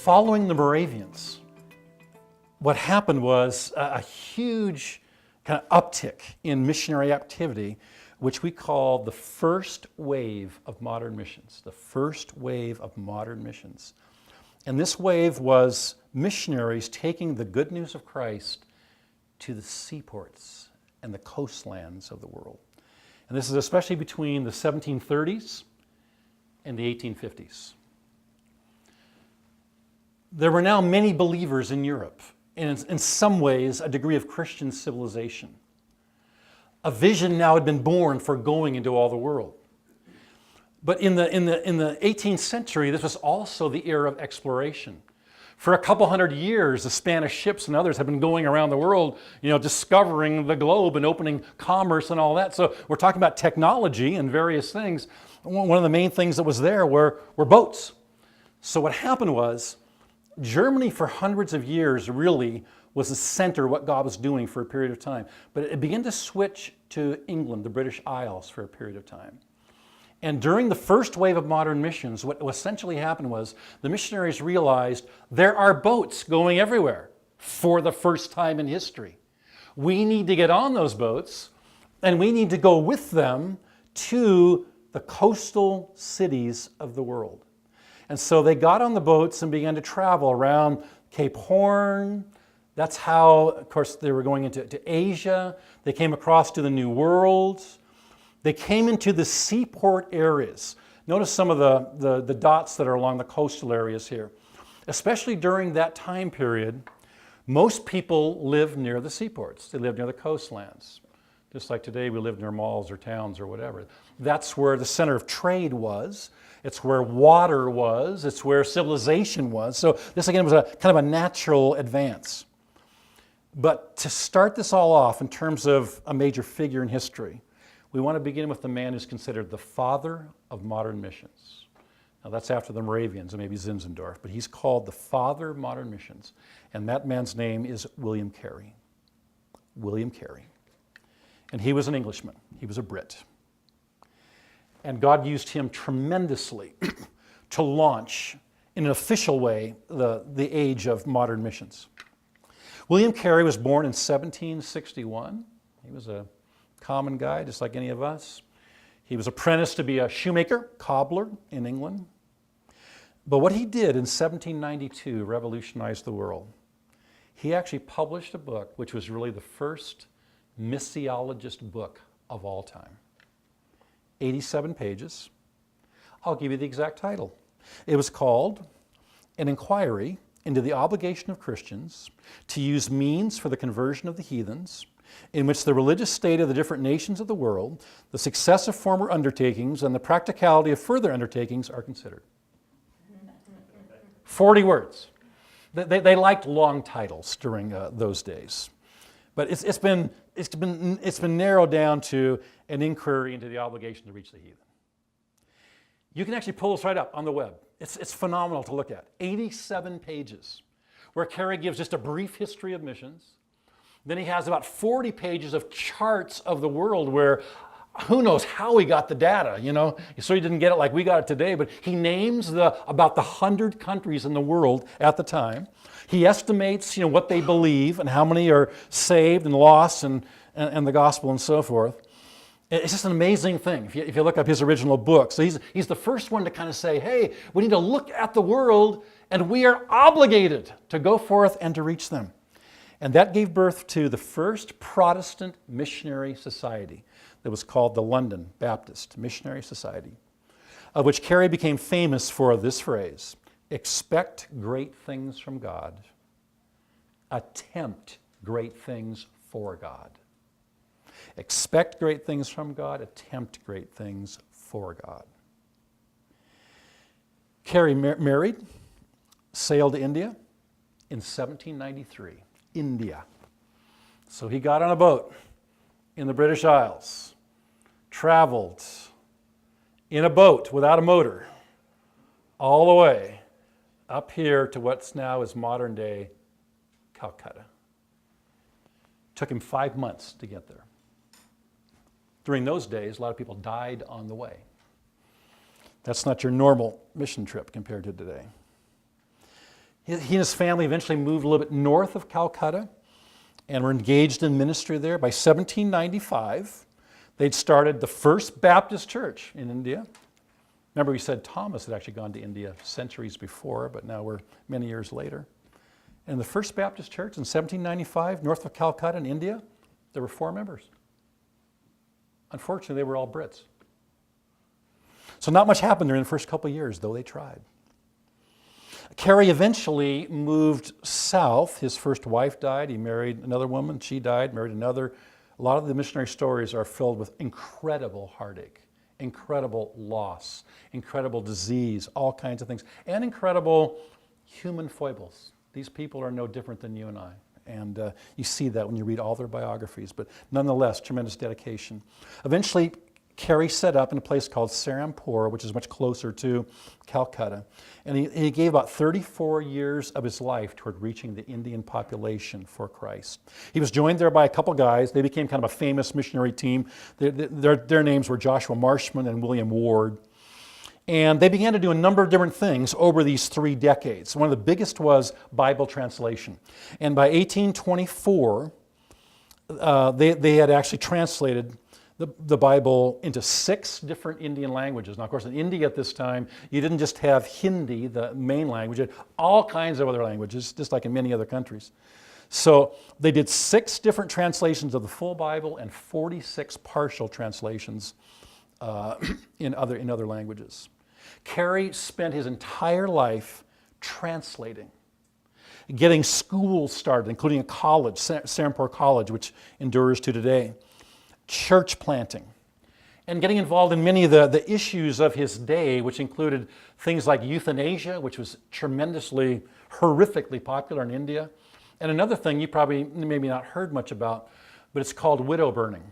Following the Moravians, what happened was a huge kind of uptick in missionary activity, which we call the first wave of modern missions, the first wave of modern missions. And this wave was missionaries taking the good news of Christ to the seaports and the coastlands of the world. And this is especially between the 1730s and the 1850s. There were now many believers in Europe, and in some ways a degree of Christian civilization. A vision now had been born for going into all the world. But in the 18th century, this was also the era of exploration. For a couple hundred years, the Spanish ships and others have been going around the world, discovering the globe and opening commerce and all that. So we're talking about technology and various things. One of the main things that was there were boats. So what happened was, Germany for hundreds of years really was the center of what God was doing for a period of time. But it began to switch to England, the British Isles, for a period of time. And during the first wave of modern missions, what essentially happened was the missionaries realized there are boats going everywhere for the first time in history. We need to get on those boats, and we need to go with them to the coastal cities of the world. And so they got on the boats and began to travel around Cape Horn. That's how, of course, they were going into Asia. They came across to the New World. They came into the seaport areas. Notice some of the dots that are along the coastal areas here. Especially during that time period, most people lived near the seaports. They lived near the coastlands. Just like today we live near malls or towns or whatever. That's where the center of trade was. It's where water was. It's where civilization was. So this again was a kind of a natural advance. But to start this all off in terms of a major figure in history, we want to begin with the man who's considered the father of modern missions. Now that's after the Moravians and maybe Zinzendorf, but he's called the father of modern missions. And that man's name is William Carey. William Carey. And he was an Englishman. He was a Brit. And God used him tremendously to launch, in an official way, the age of modern missions. William Carey was born in 1761. He was a common guy, just like any of us. He was apprenticed to be a shoemaker, cobbler in England. But what he did in 1792 revolutionized the world. He actually published a book which was really the first missiologist book of all time. 87 pages. I'll give you the exact title. It was called An Inquiry into the Obligation of Christians to Use Means for the Conversion of the Heathens, in which the religious state of the different nations of the world, the success of former undertakings, and the practicality of further undertakings are considered. 40 words. They liked long titles during those days. But it's been narrowed down to an inquiry into the obligation to reach the heathen. You can actually pull this right up on the web. It's phenomenal to look at. 87 pages, where Kerry gives just a brief history of missions. Then he has about 40 pages of charts of the world where who knows how he got the data, So he didn't get it like we got it today, but he names about the 100 countries in the world at the time. He estimates, what they believe and how many are saved and lost and the gospel and so forth. It's just an amazing thing if you look up his original book. So he's the first one to kind of say, hey, we need to look at the world and we are obligated to go forth and to reach them. And that gave birth to the first Protestant missionary society that was called the London Baptist Missionary Society, of which Carey became famous for this phrase: expect great things from God, attempt great things for God. Expect great things from God, attempt great things for God. Carey married, sailed to India in 1793. India. So he got on a boat in the British Isles, traveled in a boat without a motor all the way up here to what's now is modern day Calcutta. Took him 5 months to get there. During those days, a lot of people died on the way. That's not your normal mission trip compared to today. He and his family eventually moved a little bit north of Calcutta and were engaged in ministry there. By 1795, they'd started the first Baptist church in India. Remember, we said Thomas had actually gone to India centuries before, but now we're many years later. And the first Baptist church in 1795, north of Calcutta in India, there were 4 members. Unfortunately, they were all Brits. So not much happened there in the first couple of years, though they tried. Carey eventually moved south. His first wife died. He married another woman. She died, married another. A lot of the missionary stories are filled with incredible heartache, incredible loss, incredible disease, all kinds of things, and incredible human foibles. These people are no different than you and I. And you see that when you read all their biographies. But nonetheless, tremendous dedication. Eventually, Kerry set up in a place called Serampore, which is much closer to Calcutta. And he gave about 34 years of his life toward reaching the Indian population for Christ. He was joined there by a couple guys. They became kind of a famous missionary team. Their names were Joshua Marshman and William Ward. And they began to do a number of different things over these 3 decades. One of the biggest was Bible translation. And by 1824, they had actually translated the Bible into 6 different Indian languages. Now, of course, in India at this time, you didn't just have Hindi, the main language, you had all kinds of other languages, just like in many other countries. So they did 6 different translations of the full Bible and 46 partial translations in other languages. Carey spent his entire life translating, getting schools started, including a college, Serampore College, which endures to today, church planting, and getting involved in many of the issues of his day, which included things like euthanasia, which was tremendously, horrifically popular in India. And another thing you probably maybe not heard much about, but it's called widow burning.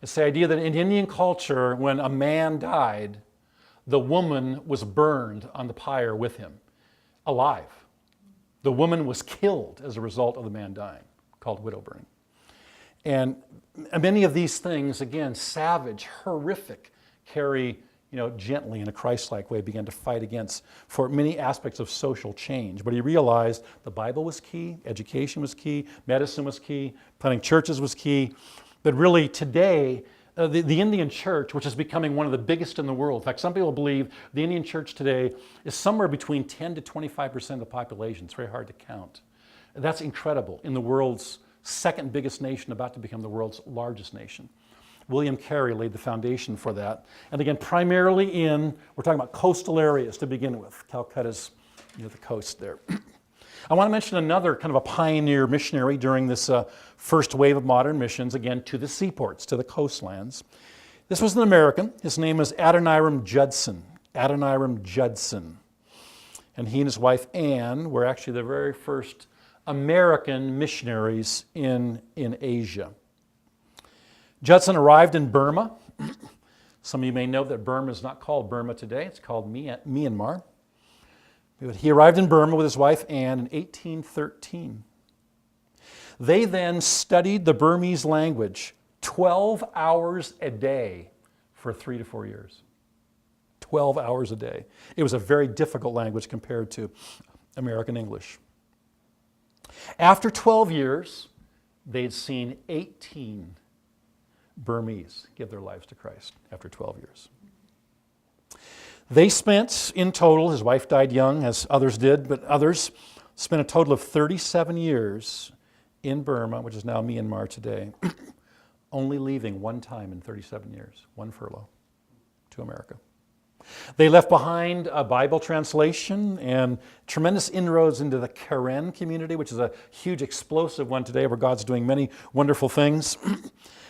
It's the idea that in Indian culture, when a man died, the woman was burned on the pyre with him, alive. The woman was killed as a result of the man dying, called widow burning. And many of these things, again, savage, horrific, Carey, gently in a Christ-like way began to fight against for many aspects of social change. But he realized the Bible was key, education was key, medicine was key, planting churches was key. But really today, the Indian church, which is becoming one of the biggest in the world. In fact, some people believe the Indian church today is somewhere between 10 to 25% of the population. It's very hard to count. That's incredible in the world's second biggest nation, about to become the world's largest nation. William Carey laid the foundation for that. And again, primarily we're talking about coastal areas to begin with. Calcutta's the coast there. I want to mention another kind of a pioneer missionary during this first wave of modern missions, again, to the seaports, to the coastlands. This was an American. His name was Adoniram Judson. Adoniram Judson. And he and his wife, Anne, were actually the very first American missionaries in Asia. Judson arrived in Burma. Some of you may know that Burma is not called Burma today. It's called Myanmar. But he arrived in Burma with his wife Anne in 1813. They then studied the Burmese language 12 hours a day for 3 to 4 years. 12 hours a day. It was a very difficult language compared to American English. After 12 years, they'd seen 18 Burmese give their lives to Christ after 12 years. They spent, in total, his wife died young, as others did, but others spent a total of 37 years in Burma, which is now Myanmar today, only leaving one time in 37 years, one furlough, to America. They left behind a Bible translation and tremendous inroads into the Karen community, which is a huge, explosive one today where God's doing many wonderful things.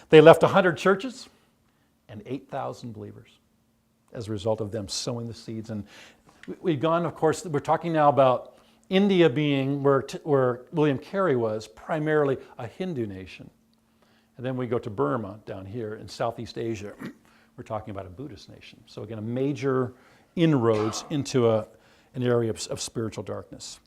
They left 100 churches and 8,000 believers as a result of them sowing the seeds. And we've gone, of course, we're talking now about India being where William Carey was, primarily a Hindu nation. And then we go to Burma down here in Southeast Asia. We're talking about a Buddhist nation. So again, a major inroads into an area of spiritual darkness.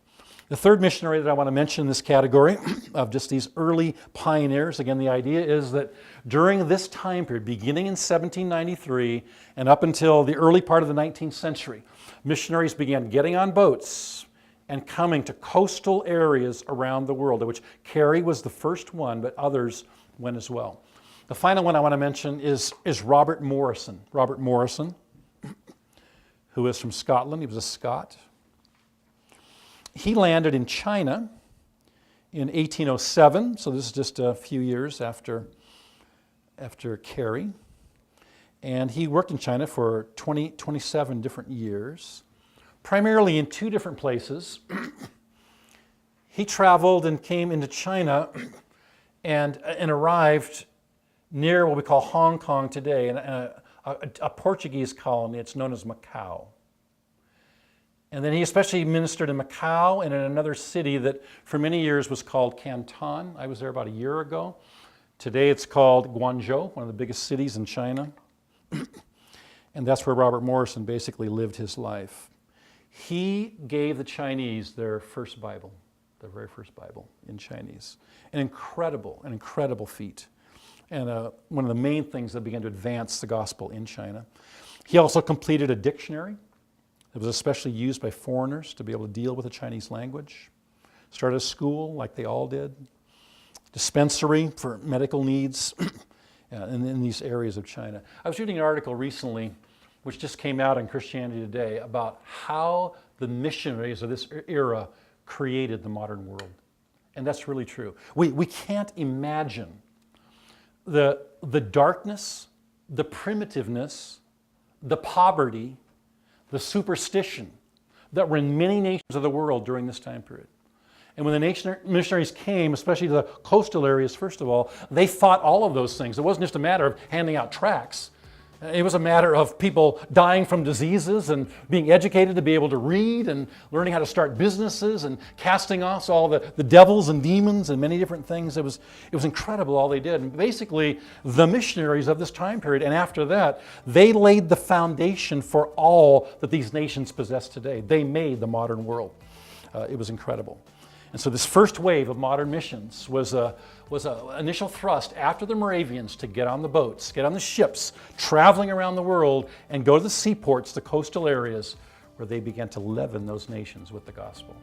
The third missionary that I want to mention in this category of just these early pioneers, again, the idea is that during this time period, beginning in 1793 and up until the early part of the 19th century, missionaries began getting on boats and coming to coastal areas around the world, of which Carey was the first one, but others went as well. The final one I want to mention is Robert Morrison. Robert Morrison, who is from Scotland. He was a Scot. He landed in China in 1807, so this is just a few years after Carey. And he worked in China for 27 different years, primarily in two different places. He traveled and came into China and arrived near what we call Hong Kong today, a Portuguese colony. It's known as Macau. And then he especially ministered in Macau and in another city that for many years was called Canton. I was there about a year ago. Today it's called Guangzhou, one of the biggest cities in China. And that's where Robert Morrison basically lived his life. He gave the Chinese their first Bible, their very first Bible in Chinese. An incredible feat. And one of the main things that began to advance the gospel in China. He also completed a dictionary. It was especially used by foreigners to be able to deal with the Chinese language. Started a school like they all did. Dispensary for medical needs in these areas of China. I was reading an article recently which just came out in Christianity Today about how the missionaries of this era created the modern world. And that's really true. We can't imagine the darkness, the primitiveness, the poverty, the superstition that were in many nations of the world during this time period. And when the missionaries came, especially to the coastal areas, first of all, they fought all of those things. It wasn't just a matter of handing out tracts. It was a matter of people dying from diseases and being educated to be able to read and learning how to start businesses and casting off all the devils and demons and many different things. It was incredible all they did. And basically, the missionaries of this time period and after that, they laid the foundation for all that these nations possess today. They made the modern world. It was incredible. And so this first wave of modern missions was an initial thrust after the Moravians to get on the boats, get on the ships, traveling around the world, and go to the seaports, the coastal areas, where they began to leaven those nations with the gospel.